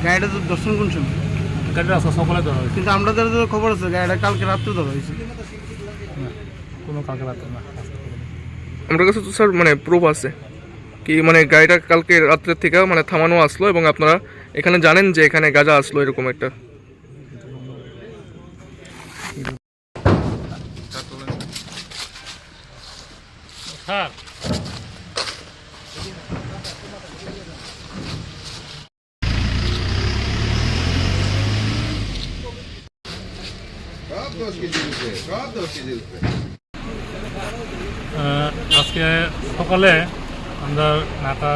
গাড়িটা তো দর্শন কোন সময়? গাড়িটা আজকে সকালে ধরা হয়েছে। কিন্তু আমাদের তো খবর আছে গাড়িটা কালকে রাত্রে ধরা হয়েছে। না, কোনো কালকে রাতে না। আমার কাছে তো স্যার মানে প্রুফ আছে কি মানে গাড়িটা কালকে রাত্রের থেকে মানে থামানো আসলো এবং আপনারা এখানে জানেন যে এখানে গাঁজা আসলো এরকম একটা। স্যার আজকে সকালে আমরা নাকা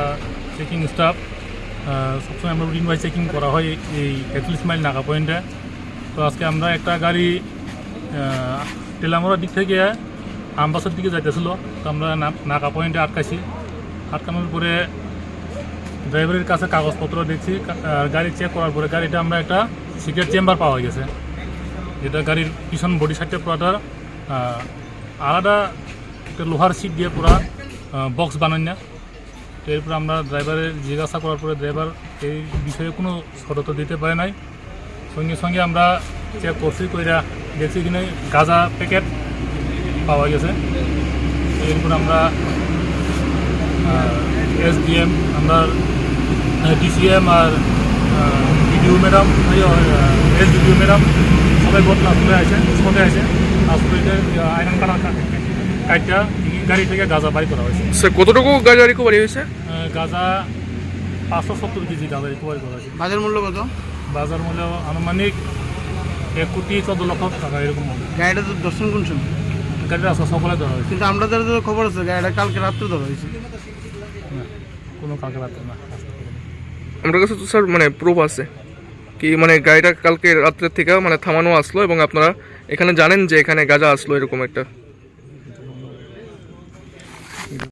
চেকিং স্টাফ সবসময় আমরা রুটিন ওয়াইজ চেকিং করা হয় এই 41 মাইল নাকা পয়েন্টে। তো আজকে আমরা একটা গাড়ি টেলামোড়ার দিক থেকে আমবাসার দিকে যাইতেছিল। তো আমরা নাকা পয়েন্টে আটকাইছি। আটকানোর পরে ড্রাইভারের কাছে কাগজপত্র দেখছি, গাড়ি চেক করার পরে গাড়িটা আমরা একটা সিক্রেট চেম্বার পাওয়া গেছে, যেটা গাড়ির পিছন বডি সাইডটা পুরাটা আলাদা একটা লোহার সিট দিয়ে পুরা বক্স বানান না। তো এরপরে আমরা ড্রাইভারের জিজ্ঞাসা করার পরে ড্রাইভার এই বিষয়ে কোনো সতর্ক দিতে পারে নাই। সঙ্গে সঙ্গে আমরা চেক করছি, কইরা দেখছি কিনা গাঁজা প্যাকেট পাওয়া গেছে। এরপর আমরা SDM, আমরা DCM আর BDO ম্যাডাম, SDO ম্যাডাম সবাই স্পটে আছে। আসলে আইন কাটা কাটটা গাড়ি থেকে গাঁজা বাড়ি করা হয়েছে। স্যার কতটুকু গাঁজা রিকভারি হয়েছে? গাঁজা 570 কেজি গাঁজা রিকভারি করা হয়েছে। বাজার মূল্য কত? বাজার মূল্য আনুমানিক 1,14,00,000 টাকা এরকম হবে। গাড়িটা তো দর্শন কোন সময়? গাড়িটা আজকে সকালে ধরা হয়েছে। কিন্তু আমাদের তো খবর আছে গাড়িটা কালকে রাত্রে ধরা হয়েছে। না, কোনো কালকে রাতে না। আমার কাছে তো স্যার মানে প্রুফ আছে কি মানে গাড়িটা কালকে রাত্রের থেকে মানে থামানো আসলো এবং আপনারা এখানে জানেন যে এখানে গাঁজা আসলো এরকম একটা।